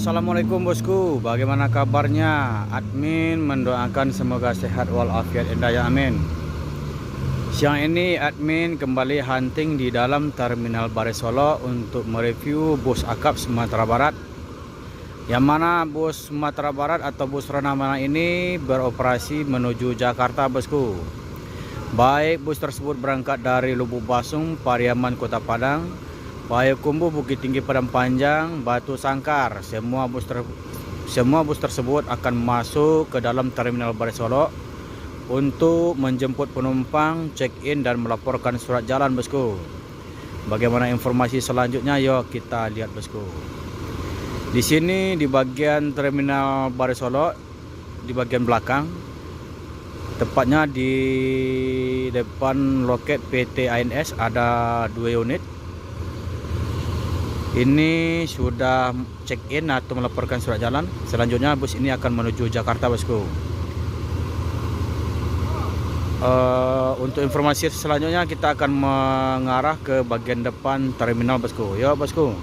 Assalamualaikum bosku, bagaimana kabarnya? Admin mendoakan semoga sehat walafiat indah ya amin. Siang ini admin kembali hunting di dalam Terminal Baris Solo untuk mereview bus akap Sumatera Barat. Yang mana bus Sumatera Barat atau bus Ranamana ini beroperasi menuju Jakarta bosku. Baik bus tersebut berangkat dari Lubuk Basung, Pariaman, Kota Padang, Payakumbuh, Bukit Tinggi, Padang Panjang, Batu Sangkar. Semua bus tersebut akan masuk ke dalam Terminal Baris Solo untuk menjemput penumpang, check-in dan melaporkan surat jalan bosku. Bagaimana informasi selanjutnya? Yuk kita lihat bosku. Di sini di bagian Terminal Baris Solo, di bagian belakang, tepatnya di depan loket PT ANS ada 2 unit. Ini sudah check-in atau melaporkan surat jalan. Selanjutnya bus ini akan menuju Jakarta bosku. Untuk informasi selanjutnya kita akan mengarah ke bagian depan terminal bosku. Yuk bosku.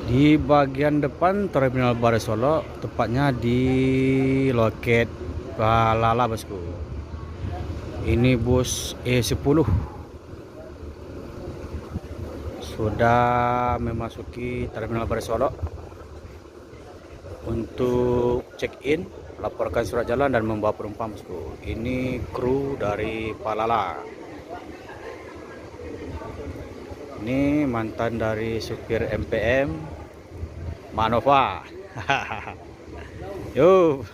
Di bagian depan Terminal Baris Solo, tepatnya di loket Balala bosku. Ini bus E10 sudah memasuki Terminal Baris Solo untuk check-in, laporkan surat jalan dan membawa penumpang bosku. Ini kru dari Balala. Ini mantan dari supir MPM Manova. Yo,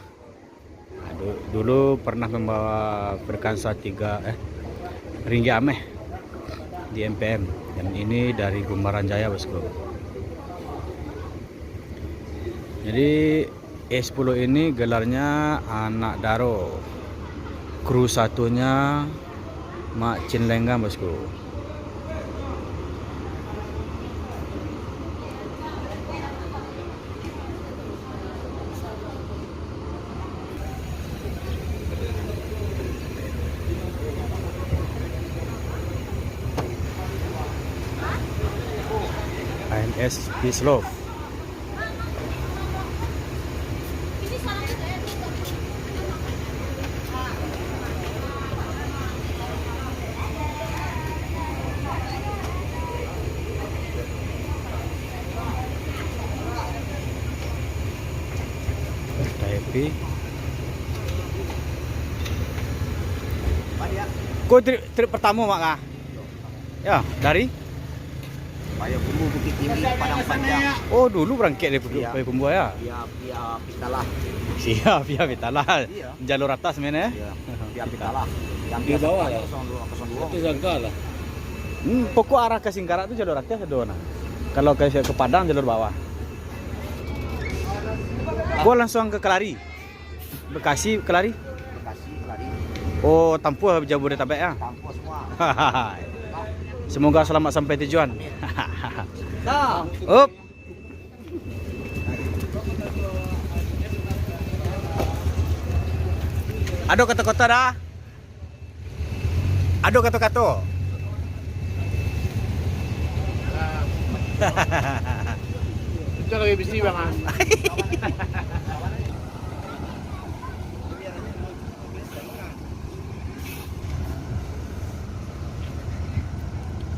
dulu pernah membawa Berkansa 3 Ringgi Ameh di MPM, dan ini dari Gumbaran Jaya bosku. Jadi E10 ini gelarnya anak Daro, kru satunya Mak Cinlenggang bosku. ANS Peace Love. Tapi kok trip pertama mak kah? Ya, dari Payakumbuh, Bukit Tinggi, Padang Panjang. oh dulu berangkat dari Payakumbuh ya. Via Pitalah. Siap, via Pitalah. Iya. Jalur atas mana ya? Iya, via Pitalah. Yang Di bawah ya? 0202. Itu sangka lah. Pokok arah ke Singkarak itu jalur atas ada mana? Kalau ke Padang jalur bawah. Gua langsung ke Kelari. Bekasi Kelari. Bekasi, Kelari. Oh, tempuh Jabodetabek ya. Tampo semua. Semoga selamat sampai tujuan. Dah. Up. Aduh kata-kata dah. Aduh kata-kata. Itu lagi bisi bang.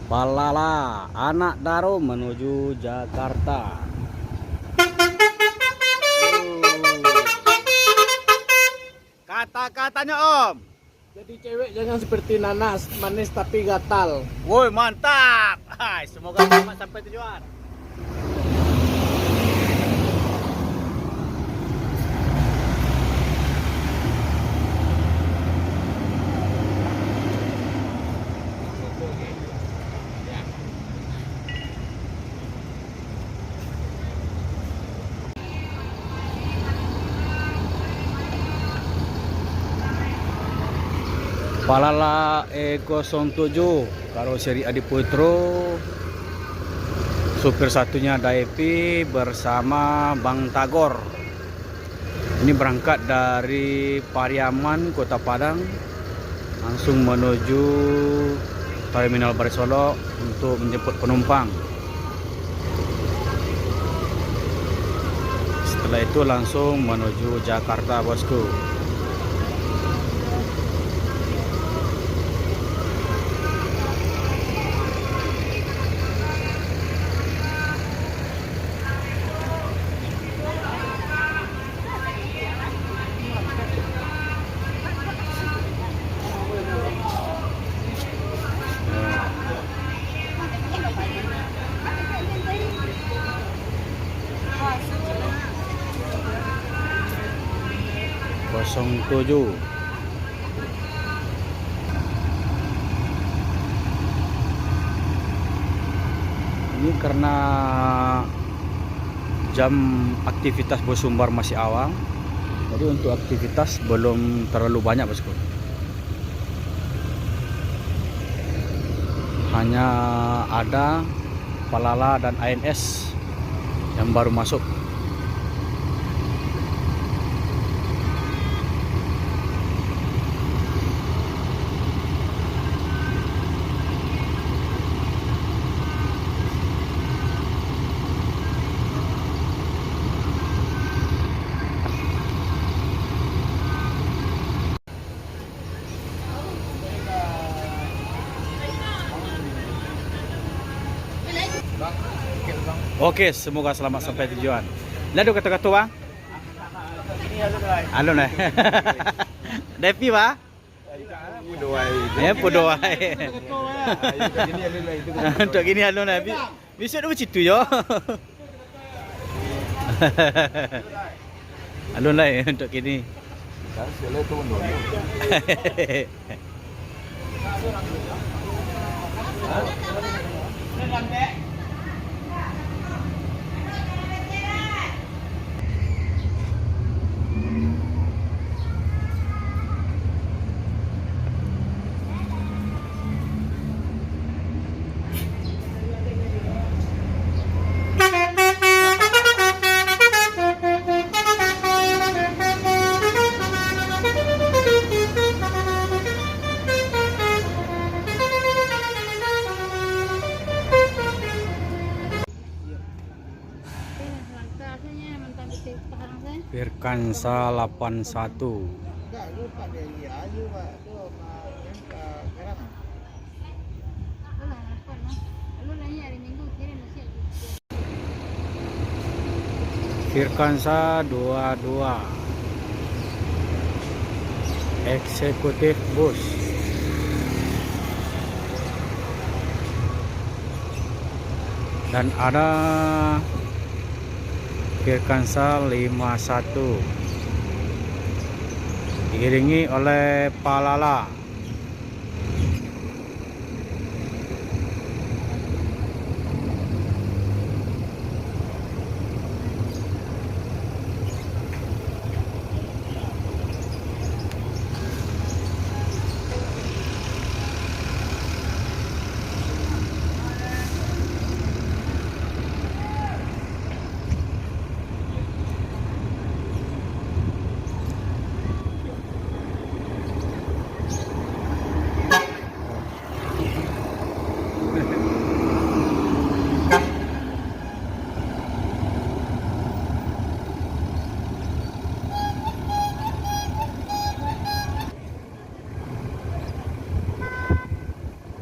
Balala, anak Daro menuju Jakarta. Kata-katanya Om. Jadi cewek jangan seperti nanas, manis tapi gatal. Woi mantap. Hai, semoga selamat sampai tujuan. Balala E07 karoseri Adiputro, supir satunya Daipi bersama Bang Tagor. Ini berangkat dari Pariaman, Kota Padang, langsung menuju Terminal Baris Solo untuk menjemput penumpang. Setelah itu langsung menuju Jakarta, bosku. Kosong 07. Ini karena jam aktivitas bus Sumbar masih awal, jadi untuk aktivitas belum terlalu banyak, bosku. Hanya ada Palala dan ANS yang baru masuk. Oke, semoga selamat sampai tujuan. Lalu kata-kata bang? Alun eh. Depi ba? Pudoai. Untuk gini alun eh. Bisa ada macam tu yo. Alun lah untuk gini. Firkansa 81. Firkansa 22. Eksekutif bus. Dan ada Firkansa 51 diiringi oleh Palala.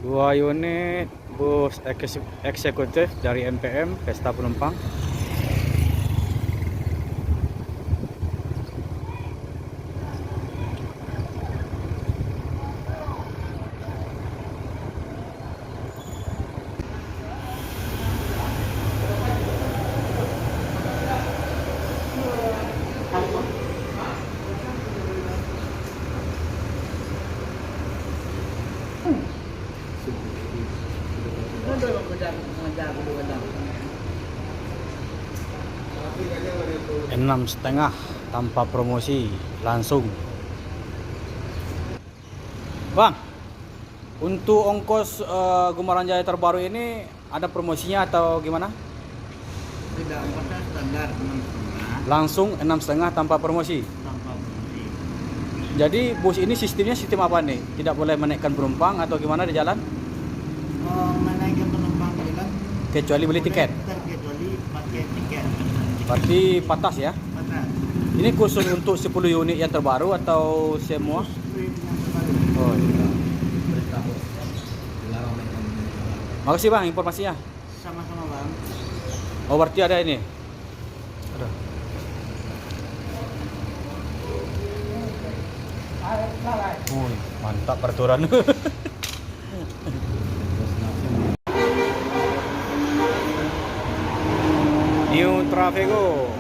Dua unit bus eksekutif dari NPM Pesta Penumpang. Enam setengah tanpa promosi langsung. Bang, untuk ongkos Gumarang Jaya terbaru ini ada promosinya atau gimana? Tidak, ongkosnya standar 6,5. Langsung 6,5 tanpa promosi. Tanpa promosi. Jadi bus ini sistemnya sistem apa nih? Tidak boleh menaikkan penumpang atau gimana di jalan? Oh, menaikkan penumpang jalan. Kecuali beli tiket. Kecuali pakai tiket. Berarti patas ya? Ini khusus untuk 10 unit yang terbaru atau semua? Oh iya. Makasih bang informasinya. Sama-sama bang. Oh berarti ada ini. Ada. Mantap peraturan. New Trafego.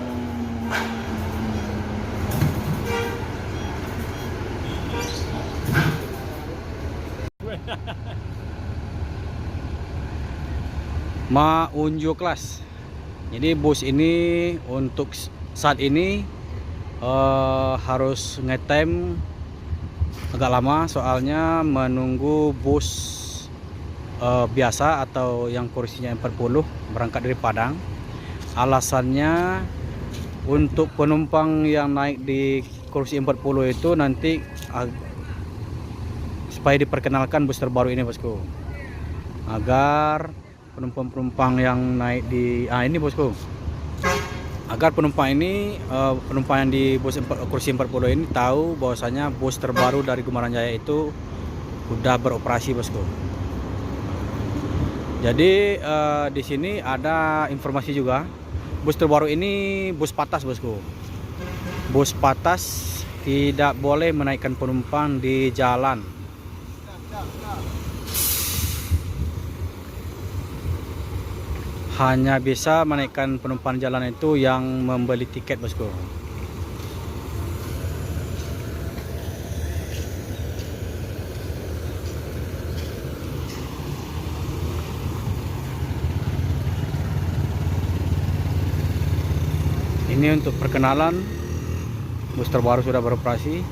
Unjuk kelas. Jadi bus ini untuk saat ini harus ngetem agak lama, soalnya menunggu bus biasa atau yang kursinya 40 berangkat dari Padang. Alasannya untuk penumpang yang naik di kursi 40 itu nanti supaya diperkenalkan bus terbaru ini bosku, agar penumpang-penumpang yang naik di ini bosku, agar penumpang ini penumpang yang di bus kursi 40 ini tahu bahwasanya bus terbaru dari Gumarang Jaya itu udah beroperasi bosku. Jadi di sini ada informasi juga, bus terbaru ini bus patas bosku. Bus patas tidak boleh menaikkan penumpang di jalan. Hanya bisa menaikkan penumpang jalan itu yang membeli tiket bosku. Ini untuk perkenalan bus terbaru sudah beroperasi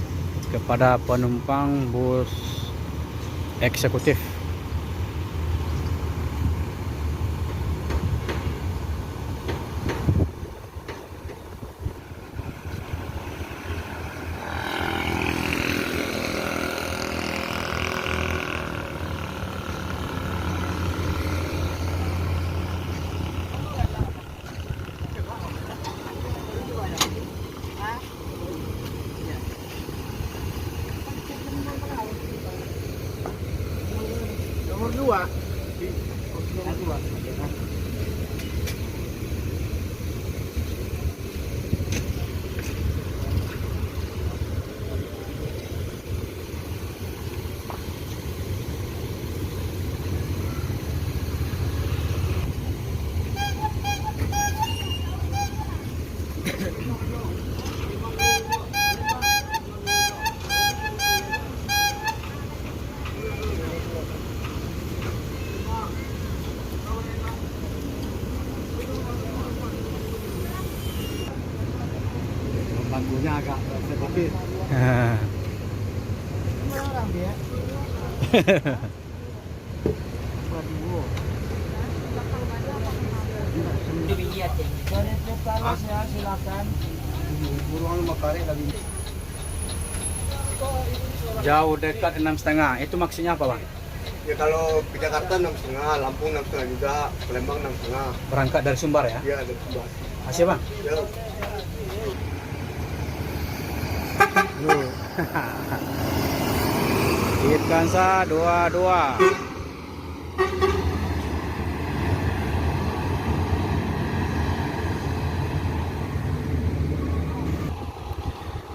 kepada penumpang bus eksekutif. Nomor 2. Bangkunya agak sedikit. Orang dia. Silakan. Buruan makari lagi. Jauh dekat 6,5. Itu maksudnya apa bang? Ya kalau ke Jakarta 6,5, Lampung 6,5 juga, Palembang 6,5. Berangkat dari Sumbar ya? Iya ada Sumbar. Masih bang? Ya. Itkansa 22.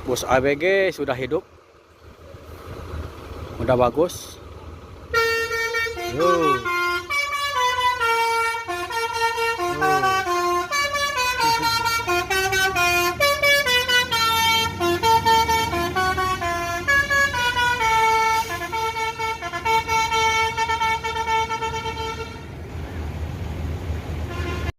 Bus ABG sudah hidup, udah bagus. Yo.